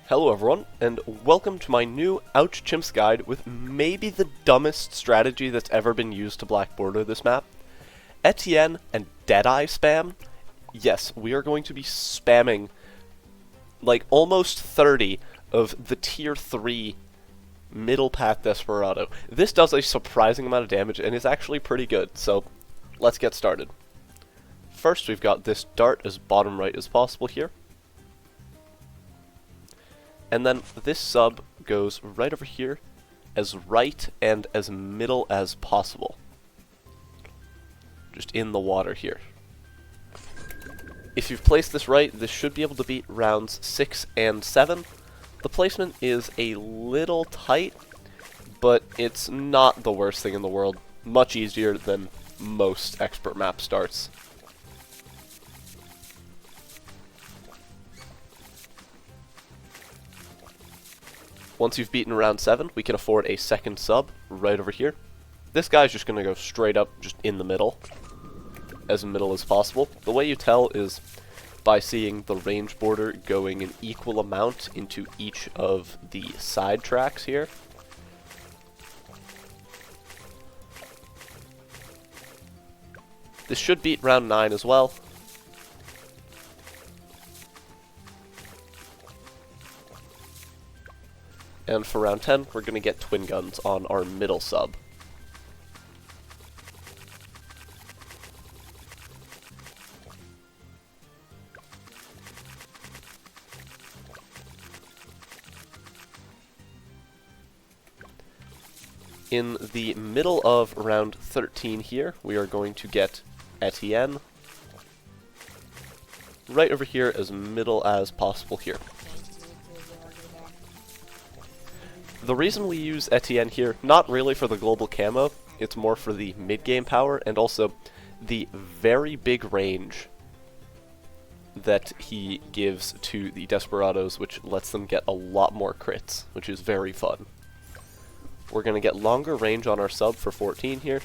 Hello everyone, and welcome to my new Ouch Chimps guide with maybe the dumbest strategy that's ever been used to black border this map. Etienne and Deadeye spam. Yes, we are going to be spamming like almost 30 of the tier 3 middle path Desperado. This does a surprising amount of damage and is actually pretty good, so let's get started. First we've got this dart as bottom right as possible here. And then this sub goes right over here, as right and as middle as possible. Just in the water here. If you've placed this right, this should be able to beat rounds 6 and 7. The placement is a little tight, but it's not the worst thing in the world. Much easier than most expert map starts. Once you've beaten round 7, we can afford a second sub right over here. This guy's just going to go straight up, just in the middle as possible. The way you tell is by seeing the range border going an equal amount into each of the side tracks here. This should beat round 9 as well. And for round 10, we're going to get twin guns on our middle sub. In the middle of round 13 here, we are going to get Etienne. Right over here as middle as possible here. The reason we use Etienne here, not really for the global camo, it's more for the mid-game power, and also the very big range that he gives to the Desperados, which lets them get a lot more crits, which is very fun. We're going to get longer range on our sub for 14 here.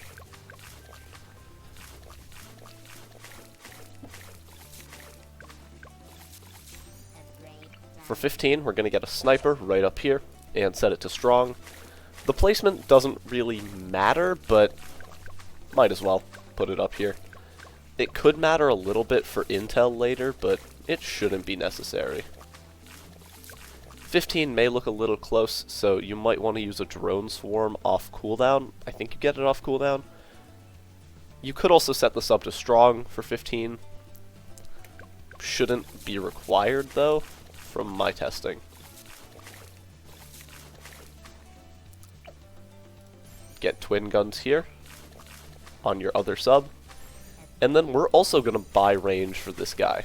For 15, we're going to get a sniper right up here and set it to strong. The placement doesn't really matter, but might as well put it up here. It could matter a little bit for intel later, but it shouldn't be necessary. 15 may look a little close, so you might want to use a drone swarm off cooldown. I think you get it off cooldown. You could also set this up to strong for 15. Shouldn't be required though, from my testing. Get twin guns here on your other sub, and then we're also going to buy range for this guy.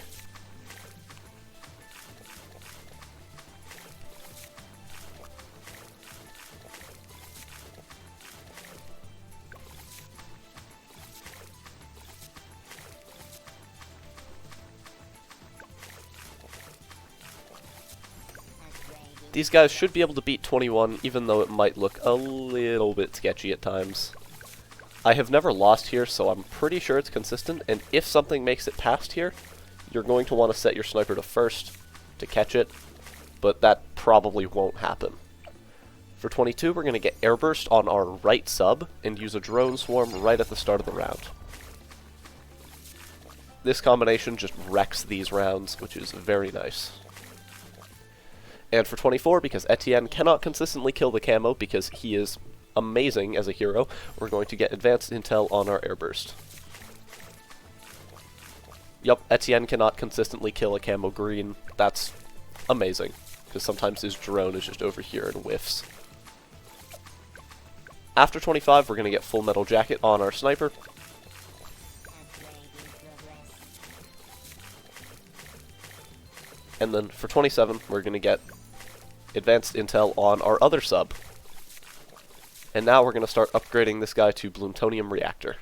These guys should be able to beat 21, even though it might look a little bit sketchy at times. I have never lost here, so I'm pretty sure it's consistent, and if something makes it past here, you're going to want to set your sniper to first to catch it, but that probably won't happen. For 22, we're going to get airburst on our right sub, and use a drone swarm right at the start of the round. This combination just wrecks these rounds, which is very nice. And for 24, because Etienne cannot consistently kill the camo because he is amazing as a hero, we're going to get advanced intel on our airburst. Yup, Etienne cannot consistently kill a camo green. That's amazing, because sometimes his drone is just over here and whiffs. After 25, we're going to get full metal jacket on our sniper. And then for 27, we're going to get advanced intel on our other sub. And now we're going to start upgrading this guy to Bloontonium Reactor.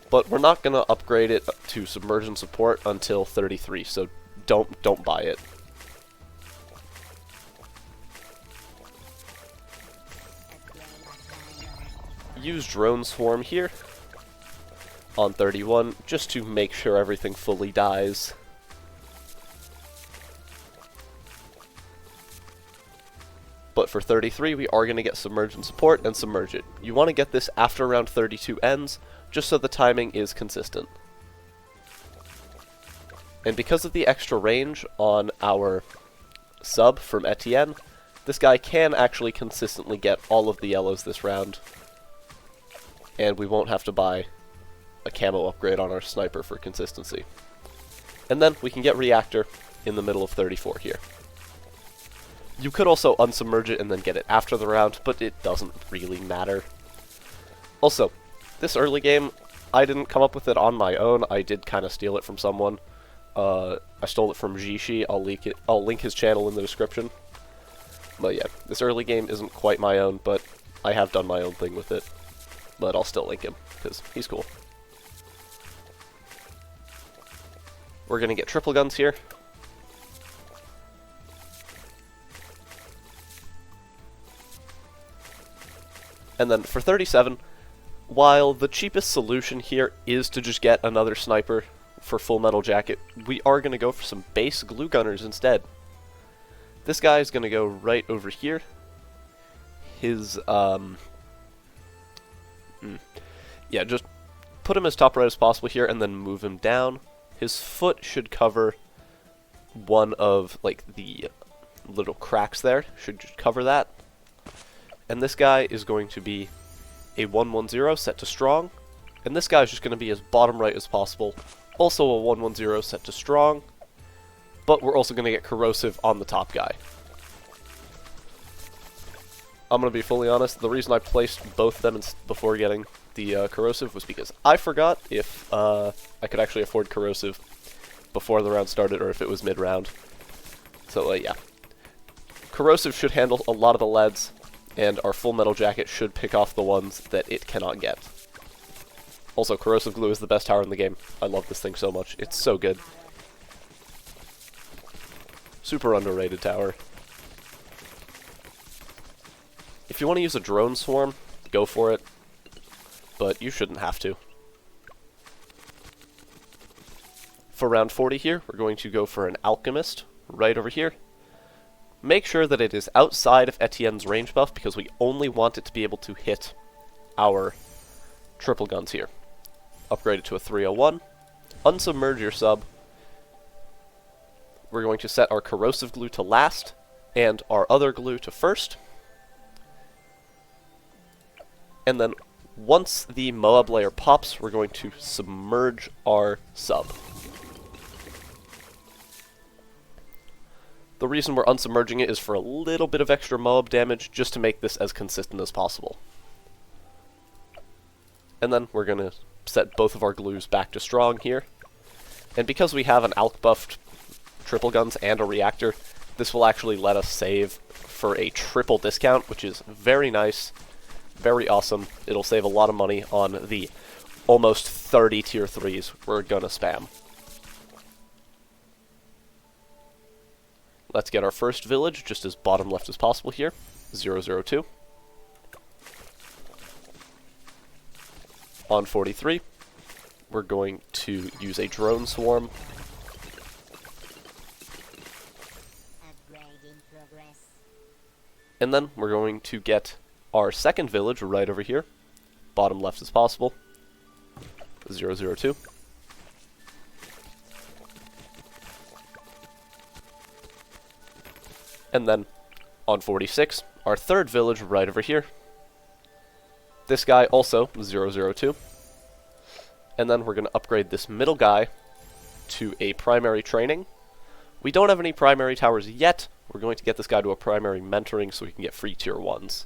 But we're not going to upgrade it to submersion support until 33, so don't buy it. use Drone Swarm here on 31, just to make sure everything fully dies. But for 33, we are going to get Submerge and Support and Submerge it. You want to get this after round 32 ends, just so the timing is consistent. And because of the extra range on our sub from Etienne, this guy can actually consistently get all of the yellows this round. And we won't have to buy a camo upgrade on our sniper for consistency. And then we can get Reactor in the middle of 34 here. You could also unsubmerge it and then get it after the round, but it doesn't really matter. Also, this early game, I didn't come up with it on my own. I did kind of steal it from someone. I stole it from Jishi. I'll link his channel in the description. But yeah, this early game isn't quite my own, but I have done my own thing with it. But I'll still link him, because he's cool. We're going to get triple guns here. And then for 37, while the cheapest solution here is to just get another sniper for full metal jacket, we are going to go for some base glue gunners instead. This guy is going to go right over here. His, yeah, just put him as top right as possible here and then move him down. His foot should cover one of, like, the little cracks there. Should just cover that. And this guy is going to be a 110 set to strong. And this guy is just going to be as bottom right as possible. Also a 110 set to strong. But we're also going to get corrosive on the top guy. I'm going to be fully honest, the reason I placed both of them before getting the corrosive was because I forgot if I could actually afford corrosive before the round started or if it was mid-round. So yeah. Corrosive should handle a lot of the leads, and our full metal jacket should pick off the ones that it cannot get. Also, corrosive glue is the best tower in the game. I love this thing so much. It's so good. Super underrated tower. If you want to use a drone swarm, go for it. But you shouldn't have to. For round 40 here, we're going to go for an alchemist right over here. Make sure that it is outside of Etienne's range buff because we only want it to be able to hit our triple guns here. Upgrade it to a 301. Unsubmerge your sub. We're going to set our corrosive glue to last and our other glue to first. And then once the moab layer pops, we're going to submerge our sub. The reason we're unsubmerging it is for a little bit of extra moab damage, just to make this as consistent as possible. And then we're going to set both of our glues back to strong here. And because we have an alch buffed triple guns and a reactor, this will actually let us save for a triple discount, which is very nice, very awesome. It'll save a lot of money on the almost 30 tier 3s we're gonna spam. Let's get our first village just as bottom left as possible here, 002. On 43, we're going to use a drone swarm. And then we're going to get our second village right over here, bottom left as possible, 002. And then on 46, our third village right over here. This guy also 002. And then we're going to upgrade this middle guy to a primary training. We don't have any primary towers yet. We're going to get this guy to a primary mentoring so we can get free tier 1s.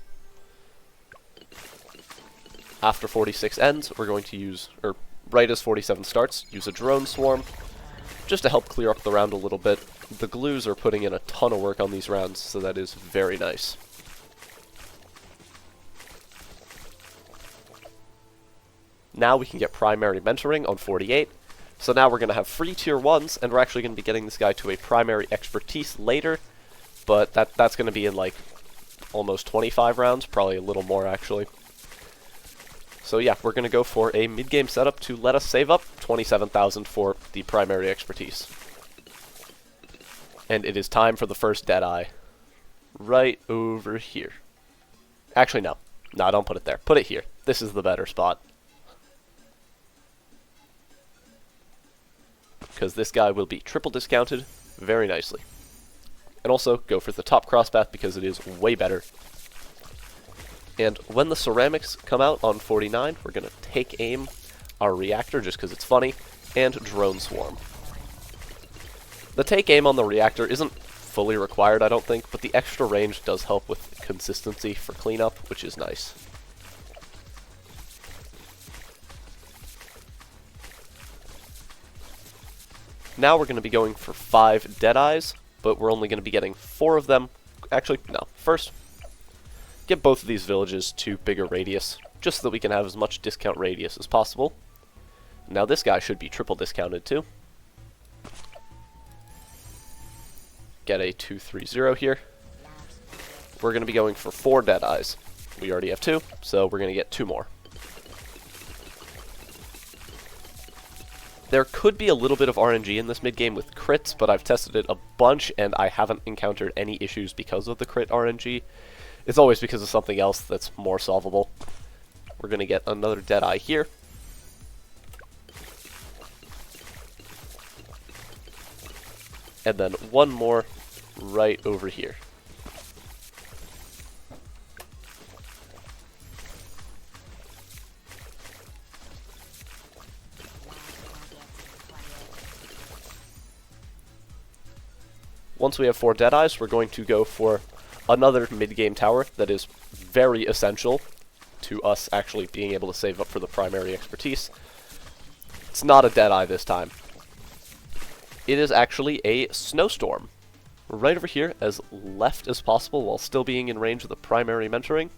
After 46 ends, we're going to use, or right as 47 starts, use a drone swarm, just to help clear up the round a little bit. The glues are putting in a ton of work on these rounds, so that is very nice. Now we can get primary mentoring on 48. So now we're going to have free tier 1s, and we're actually going to be getting this guy to a primary expertise later, but that's going to be in like almost 25 rounds, probably a little more actually. So yeah, we're going to go for a mid-game setup to let us save up 27,000 for the primary expertise. And it is time for the first Deadeye. Right over here. Actually, no. No, don't put it there. Put it here. This is the better spot. Because this guy will be triple discounted very nicely. And also, go for the top crosspath because it is way better. And when the ceramics come out on 49, we're going to take aim, our reactor just because it's funny, and drone swarm. The take aim on the reactor isn't fully required, I don't think, but the extra range does help with consistency for cleanup, which is nice. Now we're going to be going for 5 Deadeyes, but we're only going to be getting 4 of them. Actually, no. First, get both of these villages to bigger radius, just so that we can have as much discount radius as possible. Now this guy should be triple discounted too. Get a 230 here. We're going to be going for 4 Deadeyes. We already have 2, so we're going to get 2 more. There could be a little bit of RNG in this mid-game with crits, but I've tested it a bunch and I haven't encountered any issues because of the crit RNG. It's always because of something else that's more solvable. We're going to get another Deadeye here. And then one more right over here. Once we have 4 Deadeyes, we're going to go for another mid-game tower that is very essential to us actually being able to save up for the primary expertise. It's not a Deadeye this time. It is actually a snowstorm. We're right over here, as left as possible while still being in range of the primary mentoring.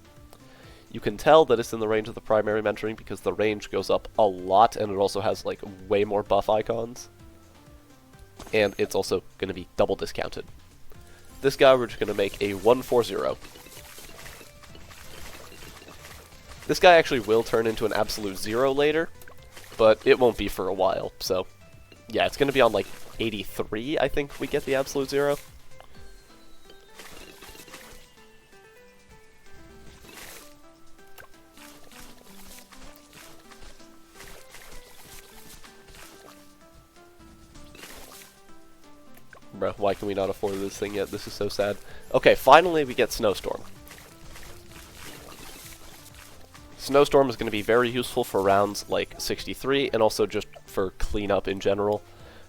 You can tell that it's in the range of the primary mentoring because the range goes up a lot and it also has like way more buff icons. And it's also going to be double discounted. This guy we're just going to make a 140. This guy actually will turn into an absolute 0 later, but it won't be for a while, so yeah, it's going to be on like 83, I think we get the absolute 0. Bro, why can we not afford this thing yet? This is so sad. Okay, finally we get Snowstorm. Snowstorm is going to be very useful for rounds like 63, and also just for cleanup in general,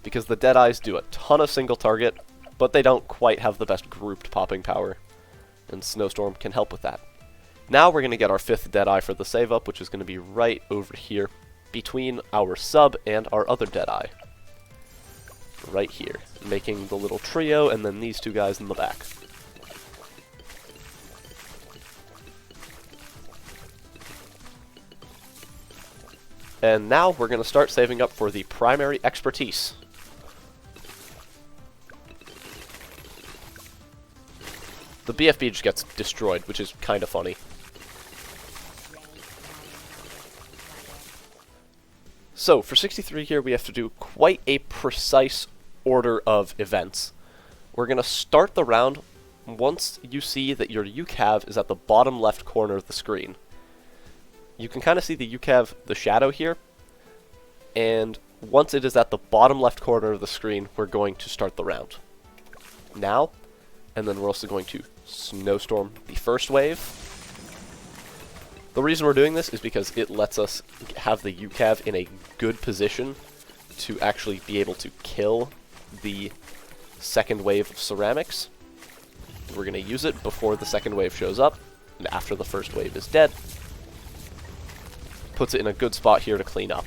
because the Deadeyes do a ton of single target, but they don't quite have the best grouped popping power, and Snowstorm can help with that. Now we're going to get our 5th Deadeye for the save up, which is going to be right over here, between our sub and our other Deadeye. Right here, making the little trio, and then these 2 guys in the back. And now we're going to start saving up for the primary expertise. The BFB just gets destroyed, which is kind of funny. So, for 63 here, we have to do quite a precise order of events. We're going to start the round once you see that your UCAV is at the bottom left corner of the screen. You can kind of see the UCAV, the shadow here, and once it is at the bottom left corner of the screen, we're going to start the round. Now, and then we're also going to snowstorm the first wave. The reason we're doing this is because it lets us have the UCAV in a good position to actually be able to kill the second wave of ceramics. We're going to use it before the second wave shows up, and after the first wave is dead. Puts it in a good spot here to clean up.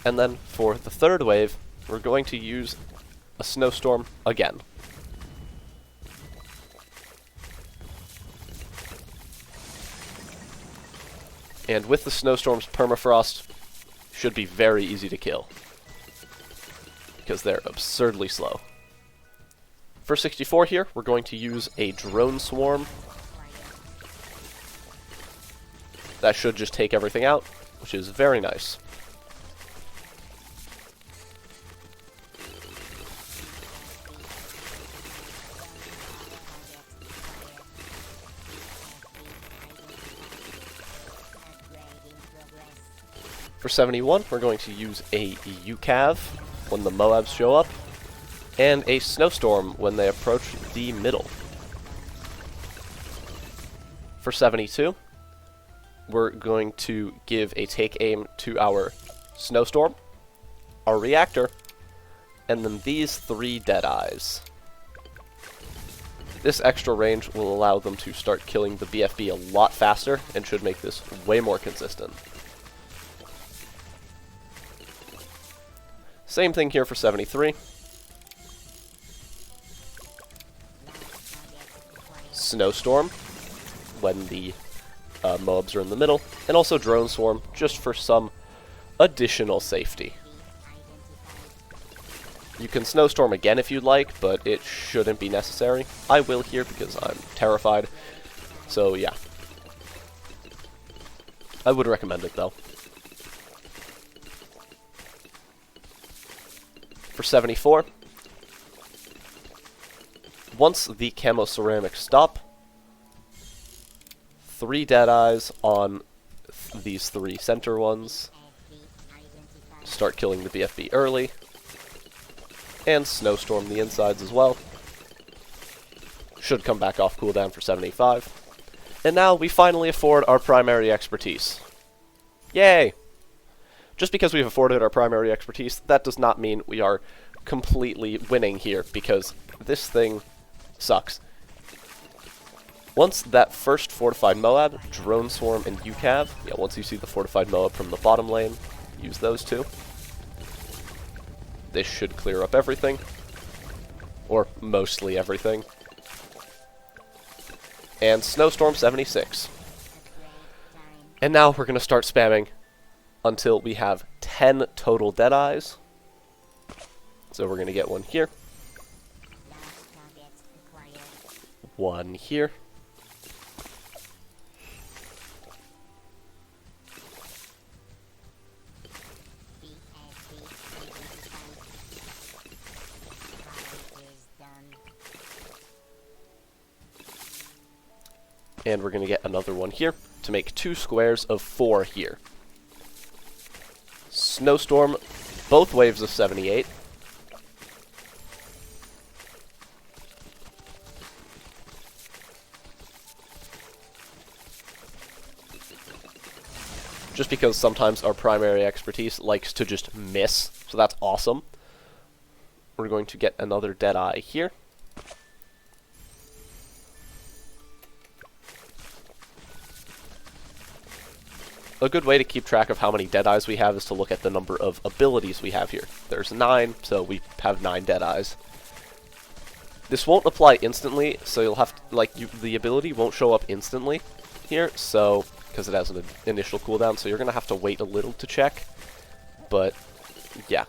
And then for the third wave, we're going to use a snowstorm again. And with the snowstorms, permafrost should be very easy to kill, because they're absurdly slow. For 64 here, we're going to use a drone swarm. That should just take everything out, which is very nice. For 71, we're going to use a UCAV when the moabs show up, and a snowstorm when they approach the middle. For 72, we're going to give a take aim to our snowstorm, our reactor, and then these 3 deadeyes. This extra range will allow them to start killing the BFB a lot faster and should make this way more consistent. Same thing here for 73. Snowstorm when the moabs are in the middle, and also drone swarm just for some additional safety. You can snowstorm again if you'd like, but it shouldn't be necessary. I will here because I'm terrified, so yeah. I would recommend it though. For 74, once the camo ceramics stop, 3 deadeyes on these 3 center ones, start killing the BFB early, and snowstorm the insides as well. Should come back off cooldown for 75. And now we finally afford our primary expertise. Yay! Just because we've afforded our primary expertise, that does not mean we are completely winning here, because this thing sucks. Once that first fortified moab, drone swarm, and UCAV, once you see the fortified moab from the bottom lane, use those 2. This should clear up everything, or mostly everything. And snowstorm 76. And now we're going to start spamming until we have 10 total deadeyes. So we're going to get one here. One here. And we're going to get another one here to make 2 squares of 4 here. Snowstorm, both waves of 78. Just because sometimes our primary expertise likes to just miss, so that's awesome. We're going to get another deadeye here. A good way to keep track of how many deadeyes we have is to look at the number of abilities we have here. There's 9, so we have 9 deadeyes. This won't apply instantly, so you'll have to, the ability won't show up instantly here, so, because it has an initial cooldown, so you're going to have to wait a little to check, but, yeah.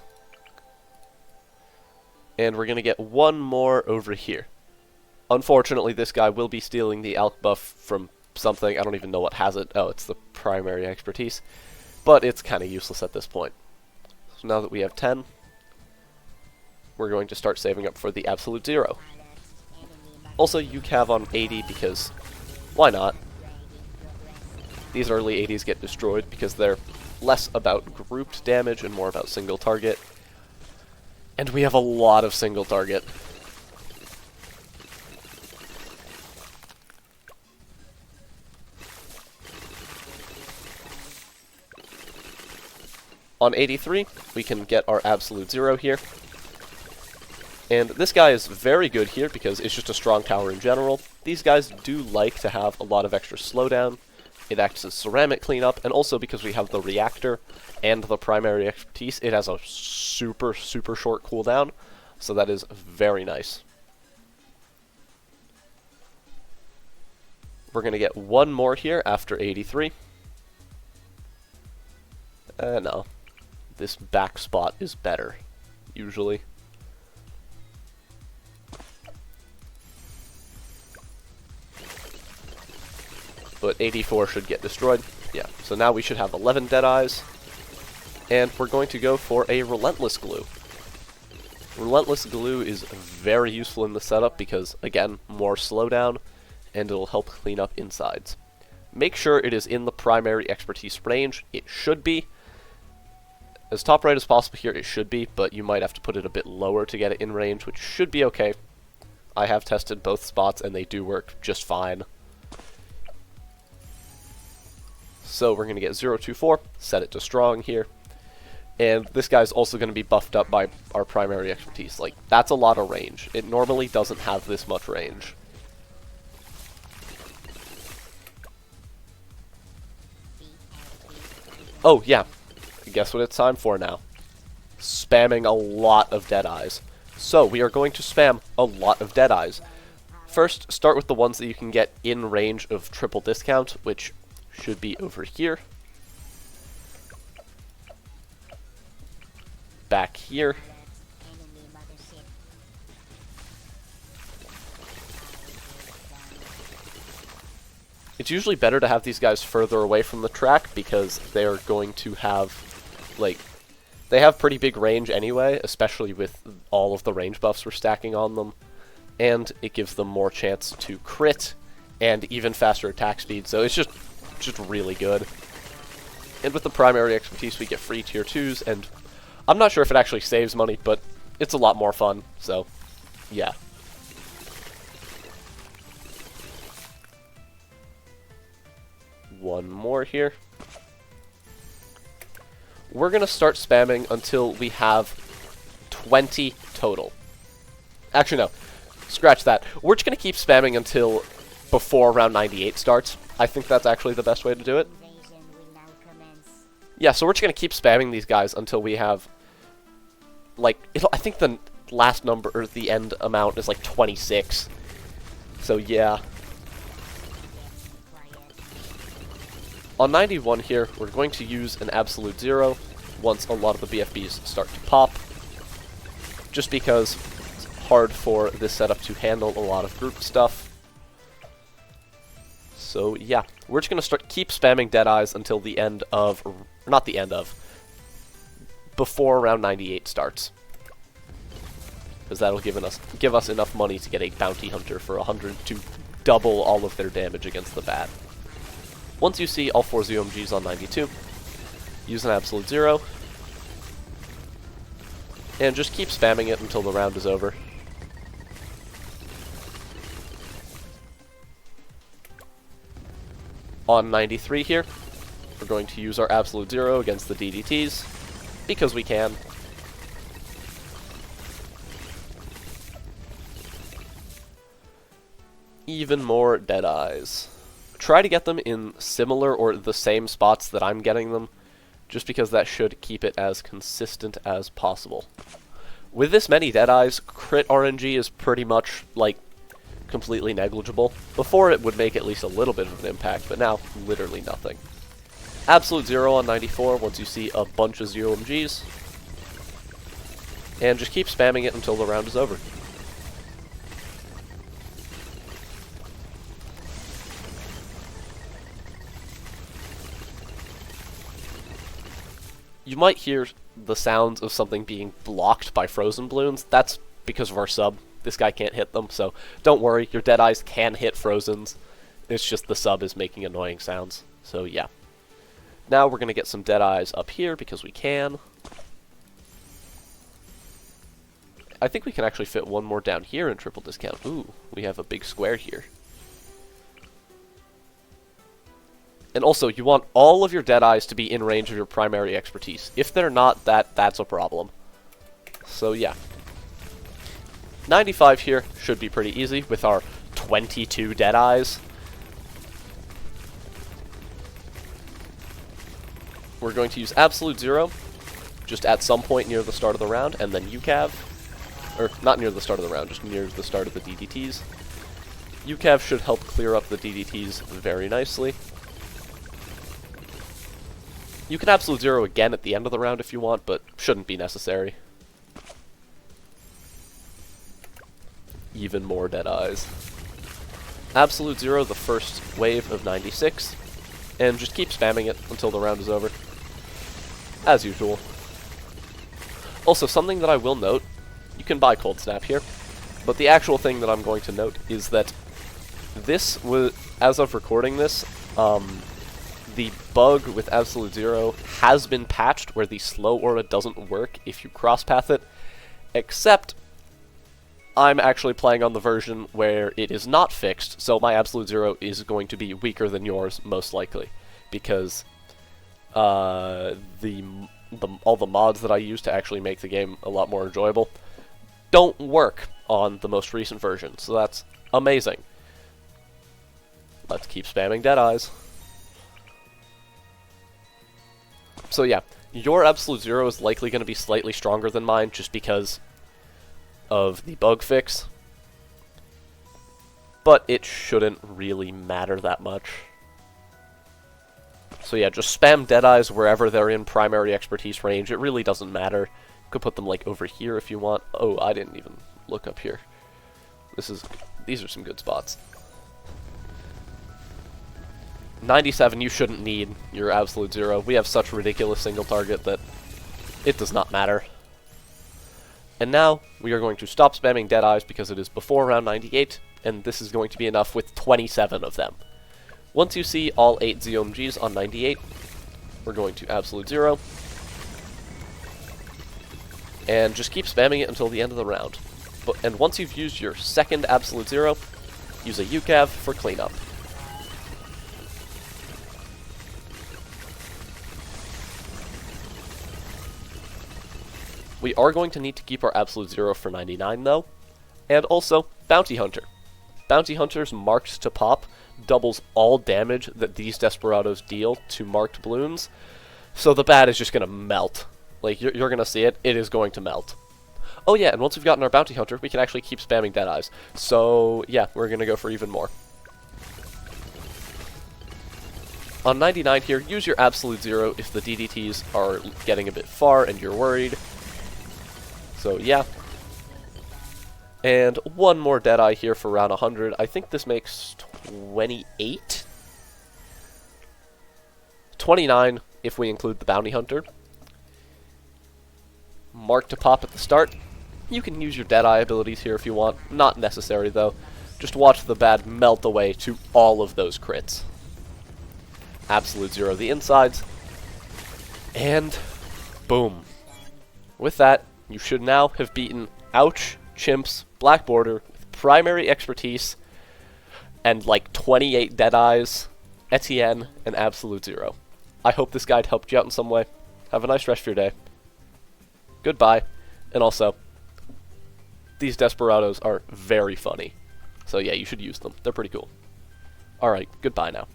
And we're going to get one more over here. Unfortunately, this guy will be stealing the alch buff from something. I don't even know what has it. Oh, it's the primary expertise. But it's kind of useless at this point. So now that we have 10, we're going to start saving up for the absolute 0. Also, UCAV on 80 because why not? These early 80s get destroyed because they're less about grouped damage and more about single target. And we have a lot of single target. On 83, we can get our absolute 0 here. And this guy is very good here because it's just a strong tower in general. These guys do like to have a lot of extra slowdown. It acts as ceramic cleanup, and also because we have the reactor and the primary expertise, it has a super, super short cooldown. So that is very nice. We're going to get one more here after 83. No. This back spot is better, usually. But 84 should get destroyed. Yeah, so now we should have 11 Deadeyes. And we're going to go for a Relentless Glue. Relentless Glue is very useful in the setup because, again, more slowdown, and it'll help clean up insides. Make sure it is in the primary expertise range. It should be. As top right as possible here, it should be, but you might have to put it a bit lower to get it in range, which should be okay. I have tested both spots, and they do work just fine. So we're going to get 024, set it to strong here. And this guy's also going to be buffed up by our primary expertise. Like, that's a lot of range. It normally doesn't have this much range. Oh, yeah. Guess what it's time for now? Spamming a lot of Deadeyes. So, we are going to spam a lot of Deadeyes. First, start with the ones that you can get in range of triple discount, which should be over here. Back here. It's usually better to have these guys further away from the track because they're going to have, like, they have pretty big range anyway, especially with all of the range buffs we're stacking on them. And it gives them more chance to crit and even faster attack speed, so it's just really good. And with the primary expertise, we get free tier 2s, and I'm not sure if it actually saves money, but it's a lot more fun, so yeah. One more here. We're going to start spamming until we have 20 total. Actually, no. Scratch that. We're just going to keep spamming until before round 98 starts. I think that's actually the best way to do it. Yeah, so we're just going to keep spamming these guys until we have, like, I think the last number, or the end amount is like 26. So, yeah. On 91 here, we're going to use an absolute 0 once a lot of the BFBs start to pop, just because it's hard for this setup to handle a lot of group stuff. So yeah, we're just going to keep spamming Deadeyes until the end of, not the end of, before round 98 starts. Because that'll give us enough money to get a Bounty Hunter for 100 to double all of their damage against the bat. Once you see all 4 ZOMGs on 92, use an absolute 0, and just keep spamming it until the round is over. On 93 here, we're going to use our absolute 0 against the DDTs, because we can. Even more Deadeyes. Try to get them in similar or the same spots that I'm getting them, just because that should keep it as consistent as possible. With this many Deadeyes, crit RNG is pretty much, like, completely negligible. Before it would make at least a little bit of an impact, but now, literally nothing. Absolute 0 on 94 once you see a bunch of ZOMGs, and just keep spamming it until the round is over. You might hear the sounds of something being blocked by frozen Bloons. That's because of our sub. This guy can't hit them, so don't worry, your Deadeyes can hit frozens. It's just the sub is making annoying sounds. So yeah. Now we're going to get some Deadeyes up here because we can. I think we can actually fit one more down here in triple discount. Ooh, we have a big square here. And also, you want all of your Deadeyes to be in range of your primary expertise. If they're not, that's a problem. So yeah. 95 here should be pretty easy with our 22 Deadeyes. We're going to use absolute 0 just at some point near the start of the round, and then UCAV. Or, not near the start of the round, just near the start of the DDTs. UCAV should help clear up the DDTs very nicely. You can absolute 0 again at the end of the round if you want, but shouldn't be necessary. Even more Deadeyes. Absolute 0, the first wave of 96. and just keep spamming it until the round is over. As usual. Also, something that I will note, you can buy Cold Snap here, but the actual thing that I'm going to note is that this was, as of recording this, the bug with Absolute Zero has been patched where the slow aura doesn't work if you cross-path it, except I'm actually playing on the version where it is not fixed, so my Absolute Zero is going to be weaker than yours, most likely, because all the mods that I use to actually make the game a lot more enjoyable don't work on the most recent version, so that's amazing. Let's keep spamming Deadeyes. So yeah, your Absolute Zero is likely going to be slightly stronger than mine just because of the bug fix, but it shouldn't really matter that much. So yeah, just spam Deadeyes wherever they're in primary expertise range. It really doesn't matter. You could put them like over here if you want. Oh, I didn't even look up here. These are some good spots. 97, you shouldn't need your Absolute Zero. We have such ridiculous single target that it does not matter. And now, we are going to stop spamming Deadeyes because it is before round 98, and this is going to be enough with 27 of them. Once you see all 8 ZOMGs on 98, we're going to Absolute Zero, and just keep spamming it until the end of the round. And once you've used your second Absolute Zero, use a UCAV for cleanup. We are going to need to keep our Absolute Zero for 99 though, and also Bounty Hunter. Bounty Hunter's marked to pop doubles all damage that these Desperados deal to marked Bloons, so the bat is just going to melt. Like, you're going to see it, it is going to melt. Oh yeah, and once we've gotten our Bounty Hunter, we can actually keep spamming Deadeyes. So yeah, we're going to go for even more. On 99 here, use your Absolute Zero if the DDTs are getting a bit far and you're worried. So yeah. And one more Deadeye here for round 100. I think this makes 28? 29 if we include the Bounty Hunter. Mark to pop at the start. You can use your Deadeye abilities here if you want. Not necessary though. Just watch the bad melt away to all of those crits. Absolute Zero the insides. And boom. With that, you should now have beaten Ouch, Chimps, Black Border, with primary expertise, and like 28 Deadeyes, Etienne, and Absolute Zero. I hope this guide helped you out in some way. Have a nice rest of your day. Goodbye. And also, these Desperados are very funny. So yeah, you should use them. They're pretty cool. Alright, goodbye now.